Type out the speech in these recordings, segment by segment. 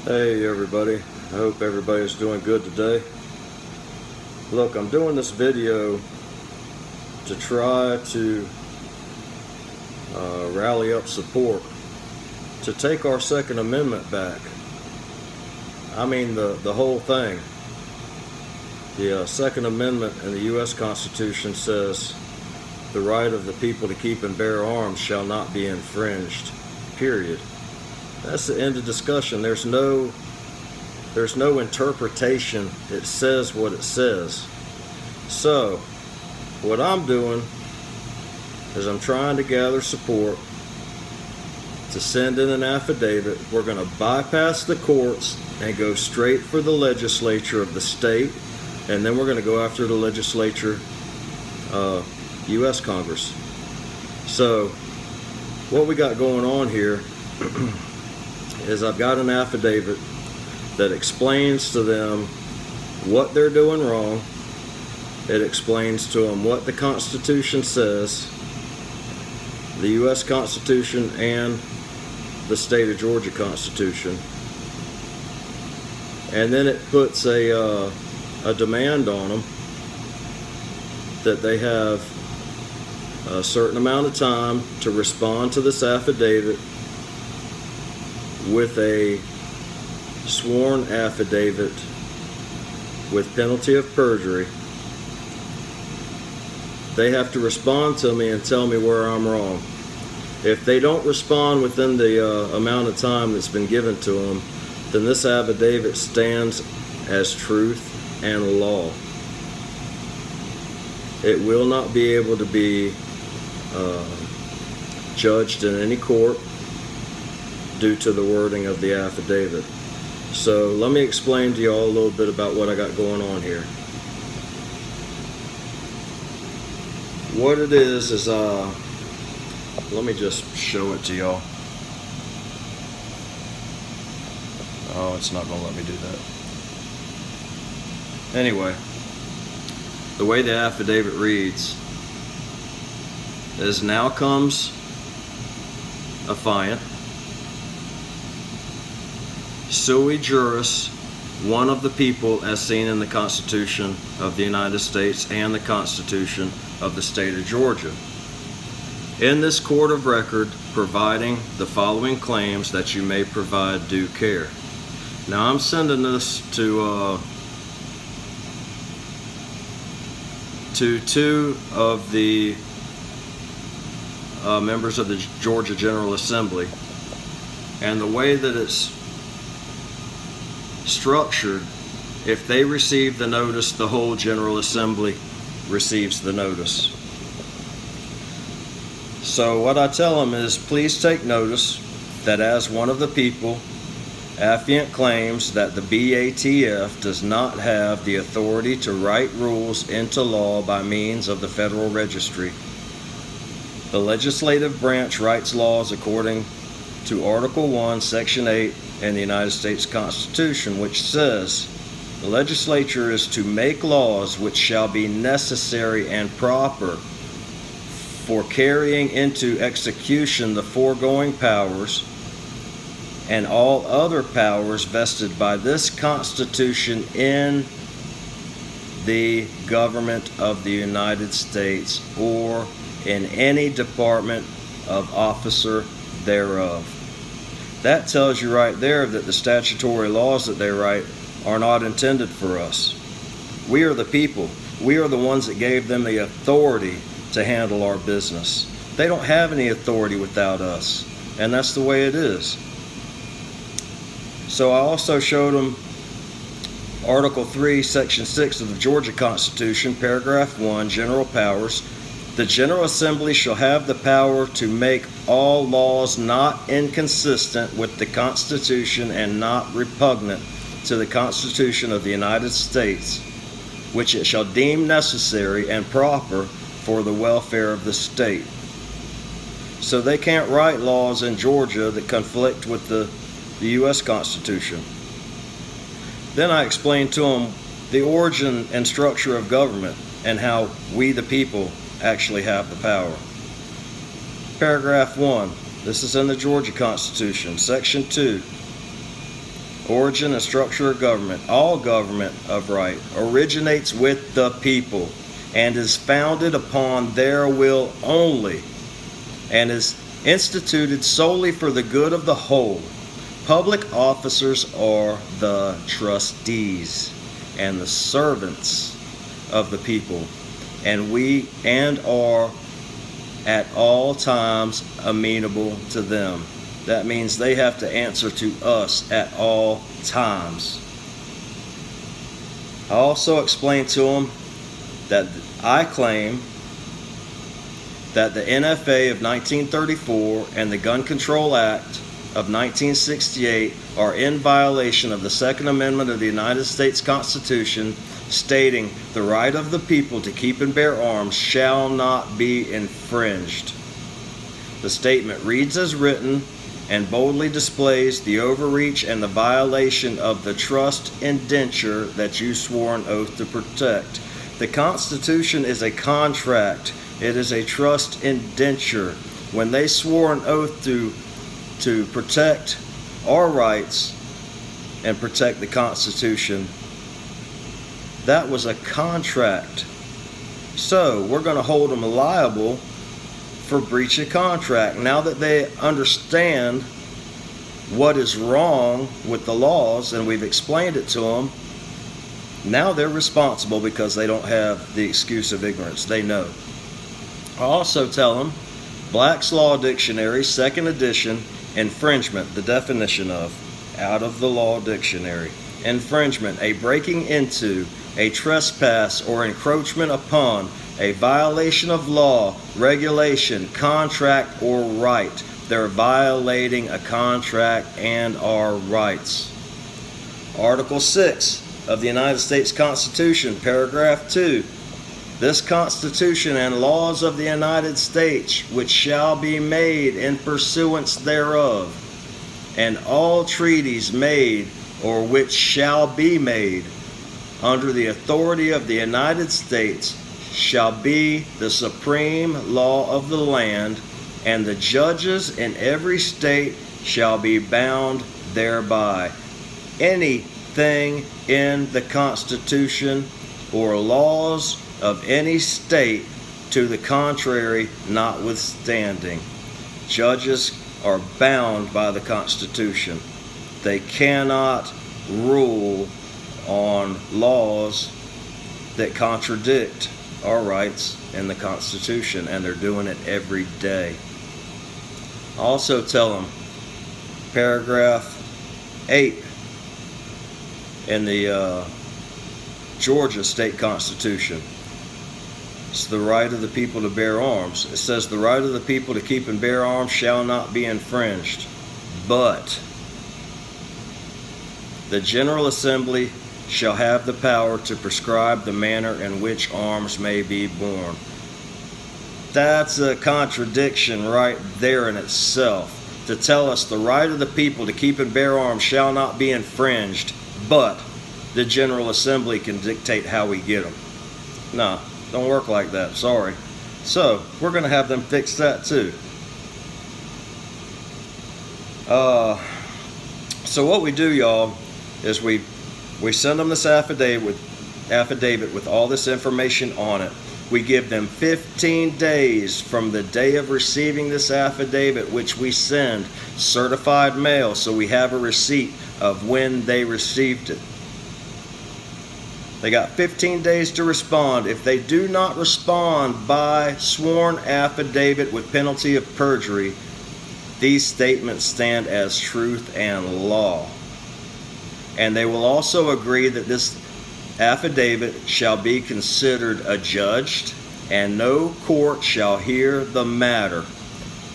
Hey everybody, I hope everybody's doing good today. Look, I'm doing this video to try to rally up support to take our Second Amendment back. I mean the whole thing. The Second Amendment in the U.S. Constitution says the right of the people to keep and bear arms shall not be infringed, period. That's the end of discussion. There's no interpretation. It says what it says. So, what I'm doing is I'm trying to gather support to send in an affidavit. We're going to bypass the courts and go straight for the legislature of the state, and then we're going to go after the legislature, U.S. Congress. So, what we got going on here is I've got an affidavit that explains to them what they're doing wrong. It explains to them what the Constitution says, the U.S. Constitution and the state of Georgia Constitution. And then it puts a demand on them that they have a certain amount of time to respond to this affidavit with a sworn affidavit with penalty of perjury. They have to respond to me and tell me where I'm wrong. If they don't respond within the amount of time that's been given to them, then this affidavit stands as truth and law. It will not be able to be judged in any court due to the wording of the affidavit. So let me explain to y'all a little bit about what I got going on here. What it is let me just show it to y'all. Oh, it's not gonna let me do that. Anyway, the way the affidavit reads is, now comes affiant, sui juris, one of the people as seen in the Constitution of the United States and the Constitution of the state of Georgia, in this court of record, providing the following claims that you may provide due care. Now I'm sending this to two of the members of the Georgia General Assembly, and the way that it's structured, if they receive the notice, the whole General Assembly receives the notice. So what I tell them is, please take notice that as one of the people, affiant claims that the BATF does not have the authority to write rules into law by means of the Federal Registry. The legislative branch writes laws according to Article 1, Section 8 in the United States Constitution, which says, the legislature is to make laws which shall be necessary and proper for carrying into execution the foregoing powers and all other powers vested by this Constitution in the government of the United States or in any department of officer thereof. That tells you right there that the statutory laws that they write are not intended for us. We are the people. We are the ones that gave them the authority to handle our business. They don't have any authority without us, and that's the way it is. So I also showed them Article 3, Section 6 of the Georgia Constitution, Paragraph 1, General Powers. The General Assembly shall have the power to make all laws not inconsistent with the Constitution and not repugnant to the Constitution of the United States, which it shall deem necessary and proper for the welfare of the state. So they can't write laws in Georgia that conflict with the U.S. Constitution. Then I explained to them the origin and structure of government and how we the people actually have the power. Paragraph 1, this is in the Georgia Constitution, Section 2. origin and structure of government. All government of right originates with the people and is founded upon their will only and is instituted solely for the good of the whole. Public officers are the trustees and the servants of the people, and we are at all times amenable to them. That means they have to answer to us at all times. I also explained to them that I claim that the NFA of 1934 and the Gun Control Act of 1968 are in violation of the Second Amendment of the United States Constitution, stating the right of the people to keep and bear arms shall not be infringed. The statement reads as written and boldly displays the overreach and the violation of the trust indenture that you swore an oath to protect. The Constitution is a contract. It is a trust indenture. When they swore an oath to protect our rights and protect the Constitution, that was a contract. So we're going to hold them liable for breach of contract. Now that they understand what is wrong with the laws and we've explained it to them, now they're responsible because they don't have the excuse of ignorance. They know. I also tell them, Black's Law Dictionary, 2nd edition, infringement, the definition of, out of the Law Dictionary. Infringement, a breaking into, a trespass or encroachment upon, a violation of law, regulation, contract, or right. They're violating a contract and our rights. Article 6 of the United States Constitution, paragraph 2. This Constitution and laws of the United States, which shall be made in pursuance thereof, and all treaties made or which shall be made under the authority of the United States shall be the supreme law of the land, and the judges in every state shall be bound thereby. Anything in the Constitution or laws of any state to the contrary notwithstanding, judges are bound by the Constitution. They cannot rule on laws that contradict our rights in the Constitution, and they're doing it every day. I also tell them, paragraph 8 in the Georgia State Constitution, it's the right of the people to bear arms. It says the right of the people to keep and bear arms shall not be infringed, but the General Assembly shall have the power to prescribe the manner in which arms may be borne. That's a contradiction right there in itself, to tell us the right of the people to keep and bear arms shall not be infringed, but the General Assembly can dictate how we get them. No, don't work like that, sorry. So, we're going to have them fix that too. So what we do, y'all, is we send them this affidavit with all this information on it. We give them 15 days from the day of receiving this affidavit, which we send certified mail, so we have a receipt of when they received it. They got 15 days to respond. If they do not respond by sworn affidavit with penalty of perjury, these statements stand as truth and law. And they will also agree that this affidavit shall be considered adjudged, and no court shall hear the matter.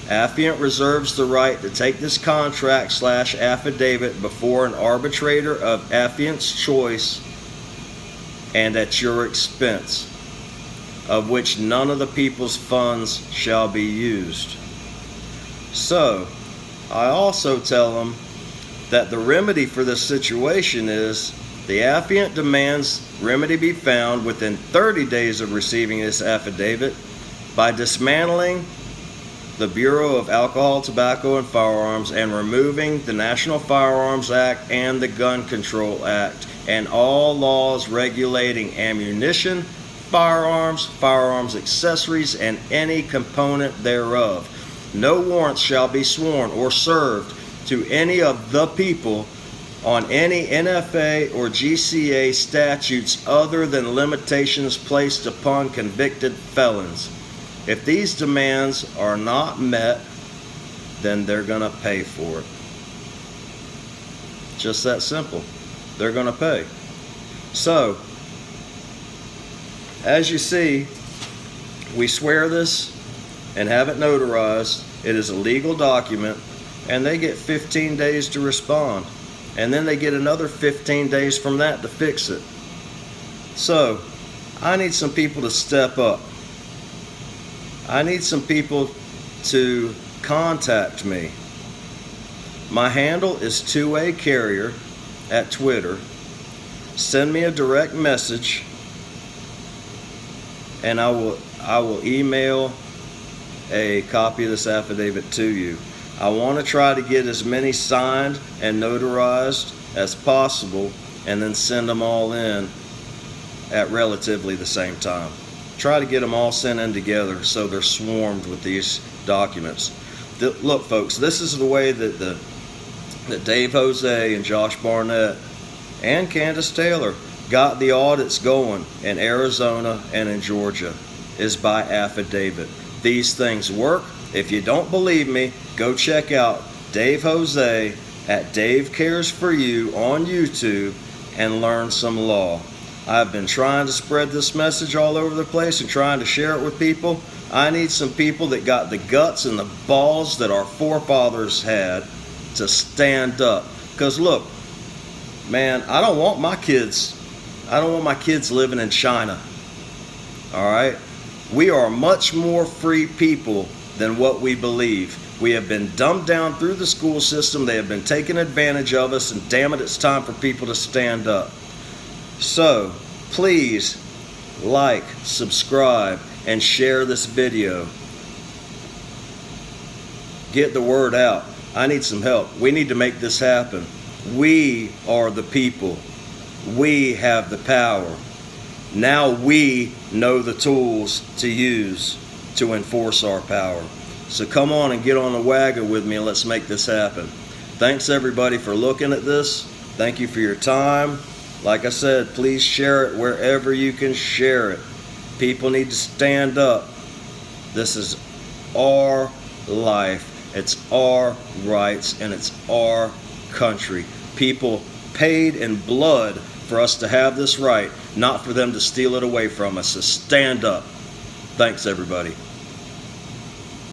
Affiant reserves the right to take this contract/affidavit before an arbitrator of affiant's choice and at your expense, of which none of the people's funds shall be used. So, I also tell them that the remedy for this situation is the affiant demands remedy be found within 30 days of receiving this affidavit by dismantling the Bureau of Alcohol, Tobacco, and Firearms, and removing the National Firearms Act and the Gun Control Act, and all laws regulating ammunition, firearms, firearms accessories, and any component thereof. No warrants shall be sworn or served to any of the people on any NFA or GCA statutes other than limitations placed upon convicted felons. If these demands are not met, then they're going to pay for it. Just that simple. They're going to pay. So, as you see, we swear this and have it notarized. It is a legal document, and they get 15 days to respond. And then they get another 15 days from that to fix it. So, I need some people to step up. I need some people to contact me. My handle is 2A Carrier at Twitter. Send me a direct message, and I will email a copy of this affidavit to you. I want to try to get as many signed and notarized as possible, and then send them all in at relatively the same time. Try to get them all sent in together so they're swarmed with these documents. Look, folks, this is the way that Dave Jose and Josh Barnett and Candace Taylor got the audits going in Arizona and in Georgia, is by affidavit. These things work. If you don't believe me, go check out Dave Jose at Dave Cares For You on YouTube and learn some law. I've been trying to spread this message all over the place and trying to share it with people. I need some people that got the guts and the balls that our forefathers had to stand up. Because look, man, I don't want my kids living in China. All right? We are much more free people than what we believe. We have been dumbed down through the school system. They have been taking advantage of us, and damn it, it's time for people to stand up. So, please like, subscribe, and share this video. Get the word out. I need some help. We need to make this happen. We are the people. We have the power. Now we know the tools to use to enforce our power. So come on and get on the wagon with me, and let's make this happen. Thanks everybody for looking at this. Thank you for your time. Like I said, please share it wherever you can share it. People need to stand up. This is our life. It's our rights, and it's our country. People paid in blood for us to have this right, not for them to steal it away from us. So stand up. Thanks, everybody.